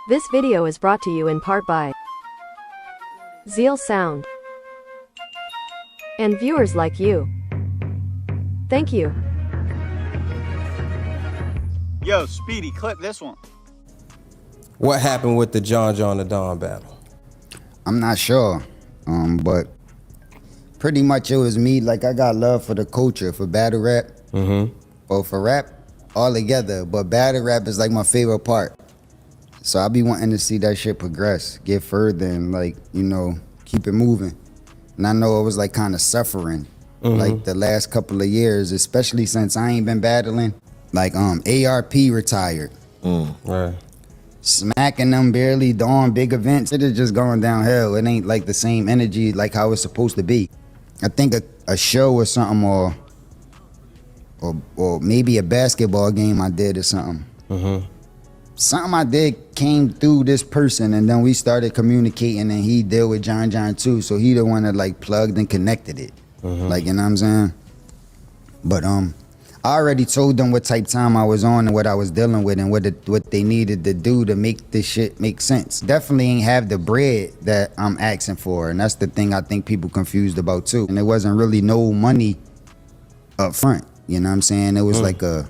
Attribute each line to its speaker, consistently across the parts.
Speaker 1: This video is brought to you in part by Zeal Sound and viewers like you. Thank you.
Speaker 2: Yo, Speedy, clip this one.
Speaker 3: What happened with the John the Don battle?
Speaker 4: I'm not sure, but pretty much it was me. Like, I got love for the culture, for battle rap, or for rap altogether. But battle rap is like my favorite part. So I be wanting to see that shit progress, get further, and like, you know, keep it moving. And I know it was like kind of suffering, like the last couple of years, especially since I ain't been battling. Like ARP retired.
Speaker 3: Right.
Speaker 4: Smacking them barely doing big events. It is just going downhill. It ain't like the same energy like how it's supposed to be. I think a show or something, or maybe a basketball game I did or something. Something I did came through this person, and then we started communicating, and he dealt with John too. So he the one that like plugged and connected it. Like, you know what I'm saying? But I already told them what type time I was on and what I was dealing with and what they needed to do to make this shit make sense. Definitely ain't have the bread that I'm asking for, and that's the thing I think people confused about too. And there wasn't really no money up front, you know what I'm saying? It was like a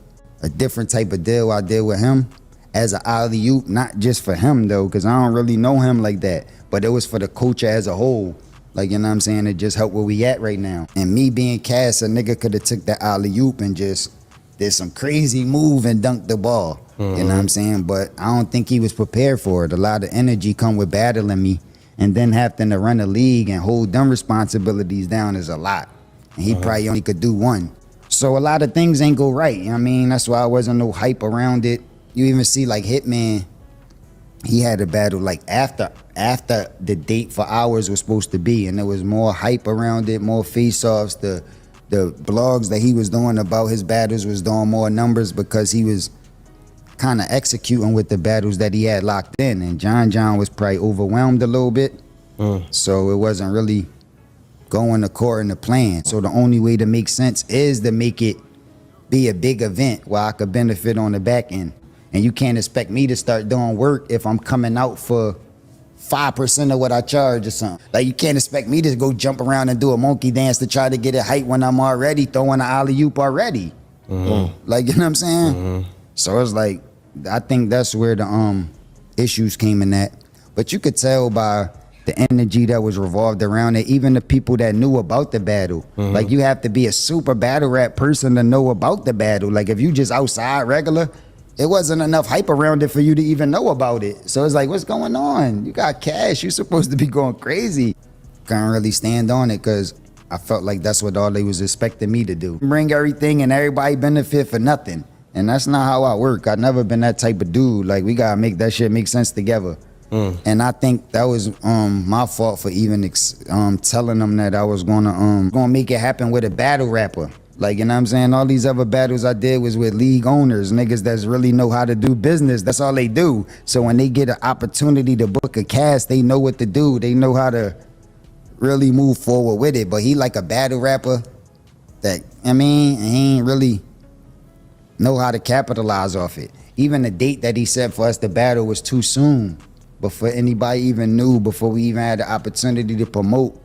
Speaker 4: different type of deal I did with him as an alley-oop, not just for him though, because I don't really know him like that, but it was for the culture as a whole. Like, you know what I'm saying? It just helped where we at right now. And me being Cass, a nigga could have took that alley-oop and just did some crazy move and dunked the ball. You know what I'm saying? But I don't think he was prepared for it. A lot of energy come with battling me, and then having to run a league and hold them responsibilities down is a lot. And he probably only could do one. So a lot of things ain't go right. You know what I mean? That's why I wasn't no hype around it. You even see like Hitman, he had a battle like after the date for hours was supposed to be, and there was more hype around it, more face-offs. The blogs that he was doing about his battles was doing more numbers because he was kind of executing with the battles that he had locked in, and John was probably overwhelmed a little bit, so it wasn't really going according to plan. So the only way to make sense is to make it be a big event where I could benefit on the back end. And you can't expect me to start doing work if I'm coming out for 5% of what I charge or something. Like, you can't expect me to go jump around and do a monkey dance to try to get it hype when I'm already throwing an alley-oop already. Like, you know what I'm saying? So it's like, I think that's where the issues came in that. But you could tell by the energy that was revolved around it, even the people that knew about the battle. Like, you have to be a super battle rap person to know about the battle. Like, if you just outside regular, it wasn't enough hype around it for you to even know about it. So it's like, what's going on? You got cash. You're supposed to be going crazy. Couldn't really stand on it because I felt like that's what all they was expecting me to do. Bring everything and everybody benefit for nothing. And that's not how I work. I've never been that type of dude. Like, we gotta make that shit make sense together. And I think that was my fault for even telling them that I was gonna make it happen with a battle rapper. Like, you know what I'm saying? All these other battles I did was with league owners, niggas that really know how to do business. That's all they do. So when they get an opportunity to book a cast, they know what to do. They know how to really move forward with it. But he like a battle rapper that, I mean, he ain't really know how to capitalize off it. Even the date that he set for us to battle was too soon before anybody even knew, before we even had the opportunity to promote.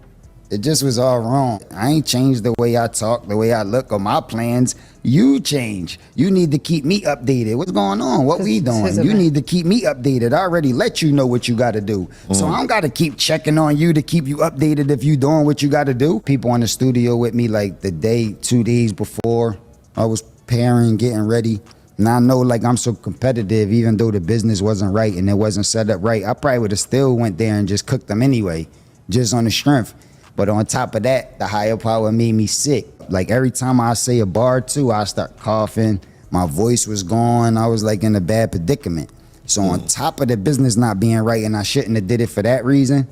Speaker 4: It just was all wrong. I ain't changed the way I talk, the way I look, or my plans. You change. You need to keep me updated. What's going on? What we doing? You need to keep me updated. I already let you know what you got to do. So I don't got to keep checking on you to keep you updated if you doing what you got to do. People in the studio with me like the day, 2 days before I was preparing, getting ready. And I know like I'm so competitive, even though the business wasn't right and it wasn't set up right, I probably would have still went there and just cooked them anyway, just on the strength. But on top of that, the higher power made me sick. Like, every time I say a bar too, I start coughing. My voice was gone. I was like in a bad predicament. So on top of the business not being right, and I shouldn't have did it for that reason,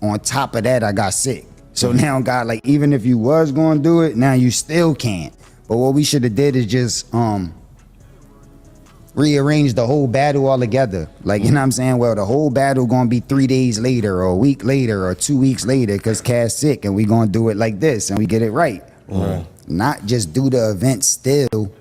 Speaker 4: on top of that, I got sick. So now God, like, even if you was gonna do it, now you still can't. But what we should have did is just rearrange the whole battle altogether. Like, you know what I'm saying? Well, the whole battle gonna be 3 days later or a week later or 2 weeks later because Cass sick, and we gonna do it like this and we get it right. Not just do the event still.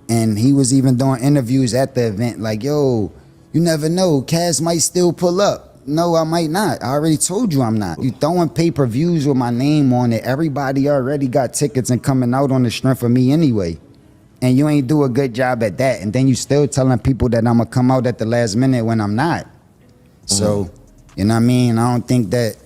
Speaker 4: And he was even doing interviews at the event like, yo, You never know. Cass might still pull up. No, I might not. I already told you I'm not. You throwing pay-per-views with my name on it. Everybody already got tickets and coming out on the strength of me anyway. And you ain't do a good job at that. And then you still telling people that I'm going to come out at the last minute when I'm not. So, you know what I mean? I don't think that,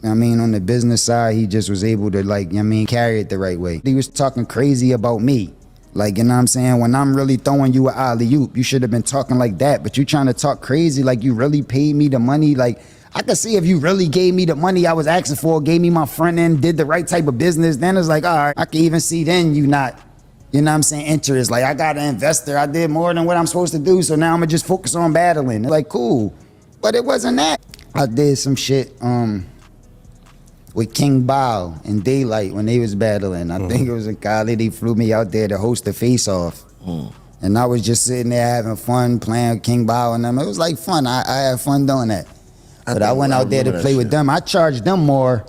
Speaker 4: I mean, on the business side, he just was able to, like, you know what I mean, carry it the right way. He was talking crazy about me. Like, you know what I'm saying? When I'm really throwing you an alley-oop, you should have been talking like that. But you trying to talk crazy like you really paid me the money. Like, I could see if you really gave me the money I was asking for, gave me my front end, did the right type of business, then it's like, all right, I can even see then you not, you know what I'm saying, interest. Like, I got an investor. I did more than what I'm supposed to do, so now I'm going to just focus on battling. Like, cool. But it wasn't that. I did some shit with King Bao and Daylight when they was battling. I think it was in Cali. They flew me out there to host the face-off. And I was just sitting there having fun playing with King Bao and them. It was like fun. I had fun doing that. But I went out there to play with them. I charged them more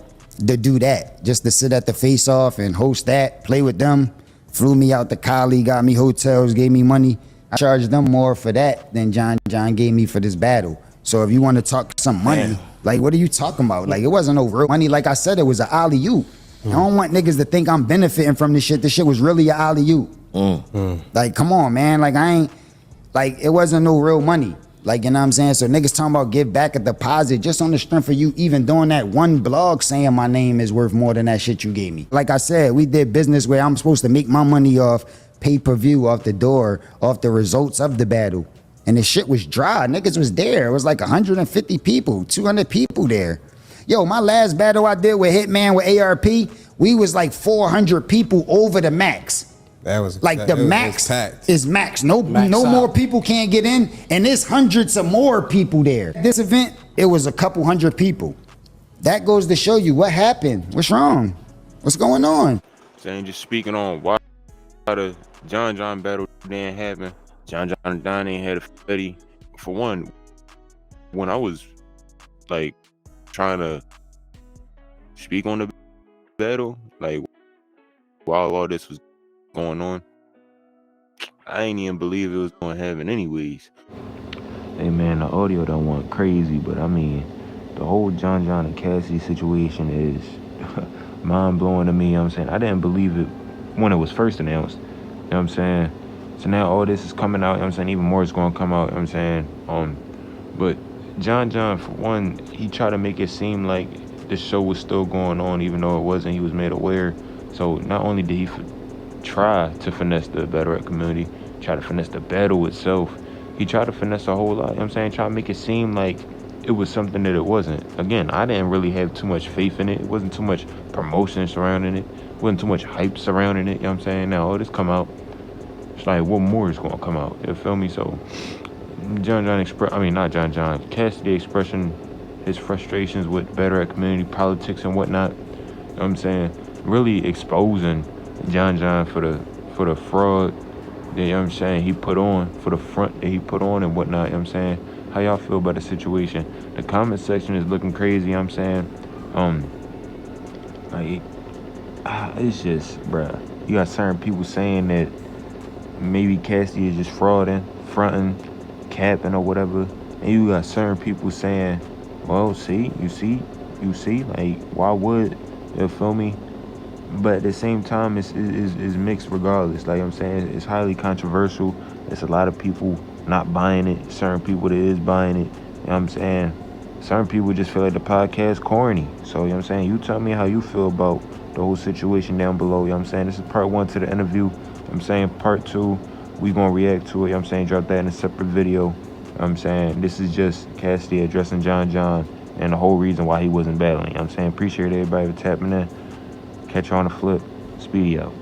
Speaker 4: to do that, just to sit at the face-off and host that, play with them. Flew me out to Cali, got me hotels, gave me money. I charged them more for that than John gave me for this battle. So if you want to talk some money, like, what are you talking about? Like, it wasn't no real money. Like I said, it was an alley-oop. I don't want niggas to think I'm benefiting from this shit. This shit was really an alley-oop. Like, come on, man. Like, I ain't, like, it wasn't no real money. Like, you know what I'm saying? So niggas talking about give back a deposit just on the strength of you even doing that one blog saying my name is worth more than that shit you gave me. Like I said, we did business where I'm supposed to make my money off pay-per-view, off the door, off the results of the battle. And the shit was dry. Niggas was there. It was like 150 people, 200 people there. Yo, my last battle I did with Hitman with ARP, we was like 400 people over the max.
Speaker 3: That was
Speaker 4: like the max is max. No more people can't get in, and there's hundreds of more people there. This event, it was a couple hundred people. That goes to show you what happened. What's wrong? What's going on?
Speaker 5: Saying, just speaking on why the John battle didn't happen. John ain't had a Fetty. For one, when I was like trying to speak on the battle, like while all this was going on, I ain't even believe it was gonna happen anyways.
Speaker 6: Hey man, the audio done went crazy, but I mean, the whole John and Cassidy situation is mind-blowing to me, you know what I'm saying? I didn't believe it when it was first announced, you know what I'm saying? So now all this is coming out, you know what I'm saying? Even more is gonna come out, you know what I'm saying? But John, for one, he tried to make it seem like the show was still going on, even though it wasn't. He was made aware. So not only did he try to finesse the battle rap community, try to finesse the battle itself, he tried to finesse a whole lot, you know what I'm saying? Try to make it seem like it was something that it wasn't. Again, I didn't really have too much faith in it. It wasn't too much promotion surrounding it. It wasn't too much hype surrounding it, you know what I'm saying? Now all this come out, it's like, what more is gonna come out? You feel me? So Cassidy expressing his frustrations with battle rap community politics and whatnot, you know what I'm saying? Really exposing John for the fraud that, you know what I'm saying, he put on, for the front that he put on and whatnot, you know what I'm saying? How y'all feel about the situation? The comment section is looking crazy, you know what I'm saying? It's just, bruh, you got certain people saying that maybe Cassidy is just frauding, fronting, capping or whatever, and you got certain people saying, well, you see, like, why would, you feel me? But at the same time, it's mixed regardless. Like I'm saying, it's highly controversial. There's a lot of people not buying it. Certain people that is buying it. You know what I'm saying? Certain people just feel like the podcast corny. So, you know what I'm saying? You tell me how you feel about the whole situation down below. You know what I'm saying? This is part 1 to the interview. You know what I'm saying? Part 2, we gonna react to it. You know what I'm saying? Drop that in a separate video. You know what I'm saying? This is just Cassidy addressing John and the whole reason why he wasn't battling. You know what I'm saying? Appreciate everybody for tapping in. Catch you on the flip. Speedy out.